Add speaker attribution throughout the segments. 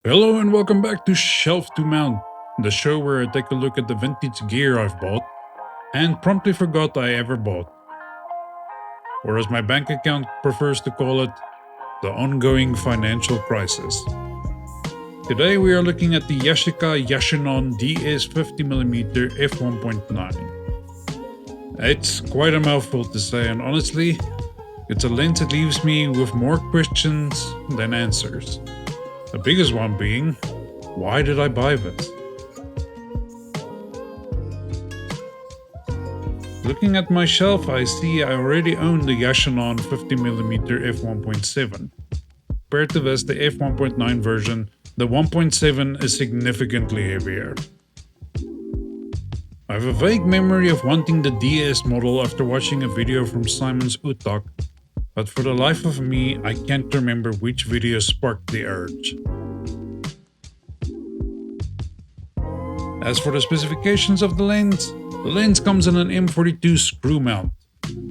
Speaker 1: Hello and welcome back to Shelf to Mount, the show where I take a look at the vintage gear I've bought and promptly forgot I ever bought. Or as my bank account prefers to call it, the ongoing financial crisis. Today we are looking at the Yashica Yashinon DS 50mm F1.9. It's quite a mouthful to say, and honestly, it's a lens that leaves me with more questions than answers. The biggest one being, why did I buy this? Looking at my shelf, I see I already own the Yashinon 50mm F1.7. Compared to this, the F1.9 version, the 1.7 is significantly heavier. I have a vague memory of wanting the DS model after watching a video from Simon's Utak, but for the life of me, I can't remember which video sparked the urge. As for the specifications of the lens comes in an M42 screw mount.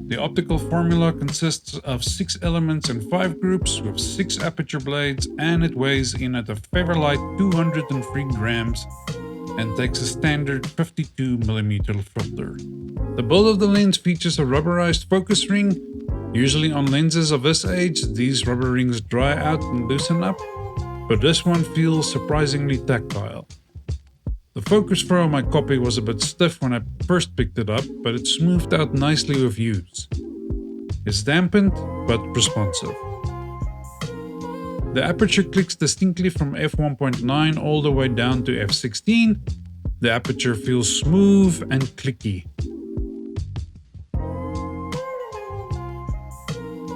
Speaker 1: The optical formula consists of 6 elements in 5 groups with 6 aperture blades, and it weighs in at a featherlight 203 grams and takes a standard 52mm filter. The build of the lens features a rubberized focus ring. Usually on lenses of this age, these rubber rings dry out and loosen up, but this one feels surprisingly tactile. The focus throw on my copy was a bit stiff when I first picked it up, but it smoothed out nicely with use. It's dampened, but responsive. The aperture clicks distinctly from f1.9 all the way down to f16. The aperture feels smooth and clicky.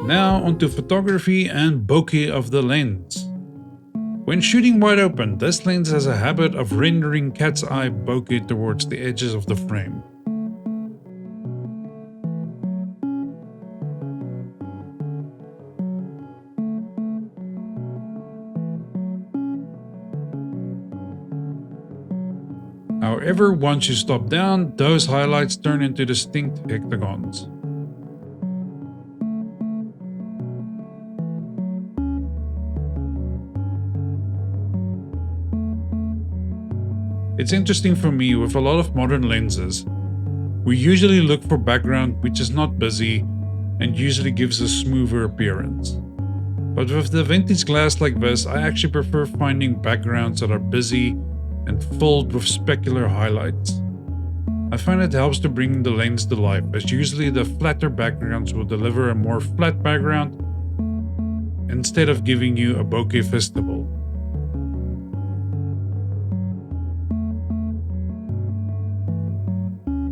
Speaker 1: Now onto photography and bokeh of the lens. When shooting wide open, this lens has a habit of rendering cat's eye bokeh towards the edges of the frame. However, once you stop down, those highlights turn into distinct hexagons. It's interesting for me with a lot of modern lenses. We usually look for background which is not busy and usually gives a smoother appearance. But with the vintage glass like this, I actually prefer finding backgrounds that are busy and filled with specular highlights. I find it helps to bring the lens to life, as usually the flatter backgrounds will deliver a more flat background instead of giving you a bokeh festival.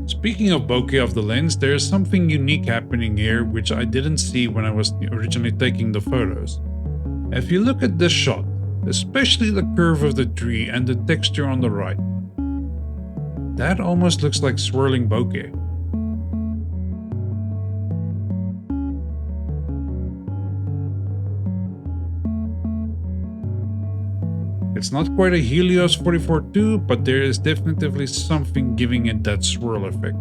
Speaker 1: Speaking of bokeh of the lens, there is something unique happening here which I didn't see when I was originally taking the photos. If you look at this shot, especially the curve of the tree and the texture on the right, that almost looks like swirling bokeh. It's not quite a Helios 44.2, but there is definitely something giving it that swirl effect.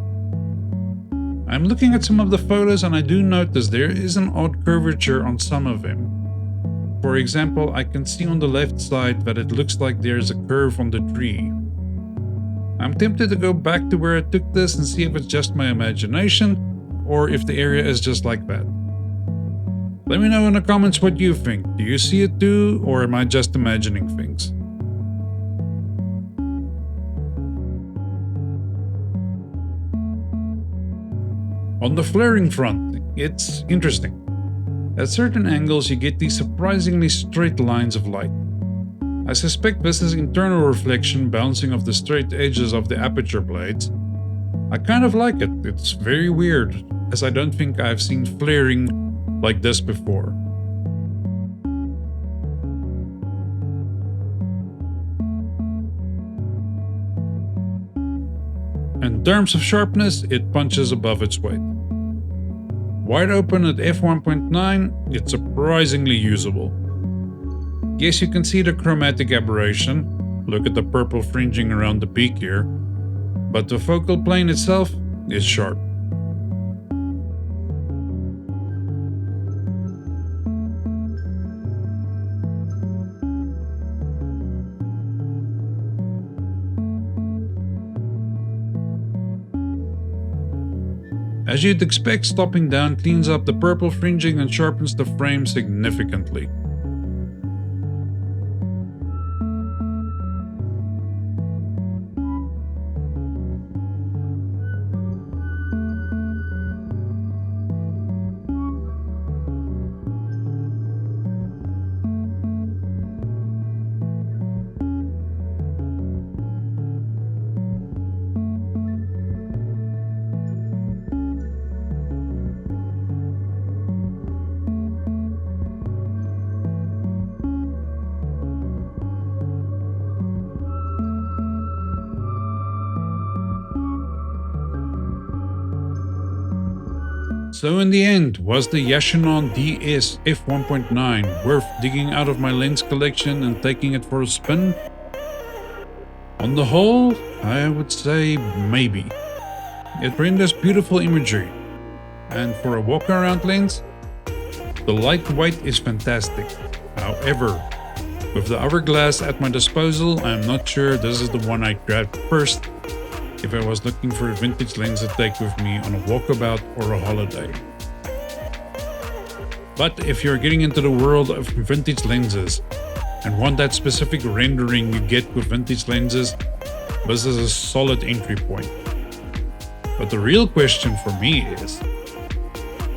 Speaker 1: I'm looking at some of the photos and I do notice there is an odd curvature on some of them. For example, I can see on the left side that it looks like there's a curve on the tree. I'm tempted to go back to where I took this and see if it's just my imagination or if the area is just like that. Let me know in the comments what you think. Do you see it too, or am I just imagining things? On the flaring front, it's interesting. At certain angles you get these surprisingly straight lines of light. I suspect this is internal reflection bouncing off the straight edges of the aperture blades. I kind of like it, it's very weird, as I don't think I've seen flaring like this before. In terms of sharpness, it punches above its weight. Wide open at f1.9, it's surprisingly usable. Yes, you can see the chromatic aberration, look at the purple fringing around the peak here, but the focal plane itself is sharp. As you'd expect, stopping down cleans up the purple fringing and sharpens the frame significantly. So in the end, was the Yashinon DS F1.9 worth digging out of my lens collection and taking it for a spin? On the whole, I would say maybe. It renders beautiful imagery, and for a walk-around lens, the lightweight is fantastic. However, with the hourglass at my disposal, I'm not sure this is the one I'd grab first if I was looking for a vintage lens to take with me on a walkabout or a holiday. But if you're getting into the world of vintage lenses and want that specific rendering you get with vintage lenses, this is a solid entry point. But the real question for me is,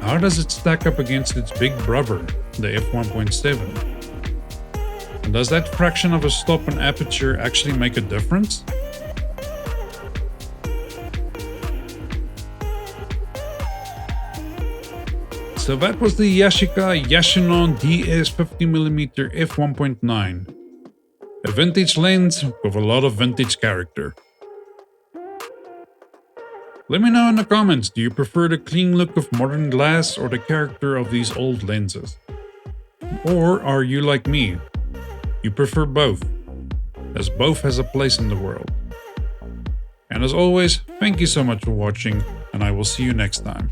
Speaker 1: how does it stack up against its big brother, the f1.7? And does that fraction of a stop in aperture actually make a difference? So that was the Yashica Yashinon DS 50mm F1.9. A vintage lens with a lot of vintage character. Let me know in the comments, do you prefer the clean look of modern glass or the character of these old lenses? Or are you like me? You prefer both, as both has a place in the world. And as always, thank you so much for watching, and I will see you next time.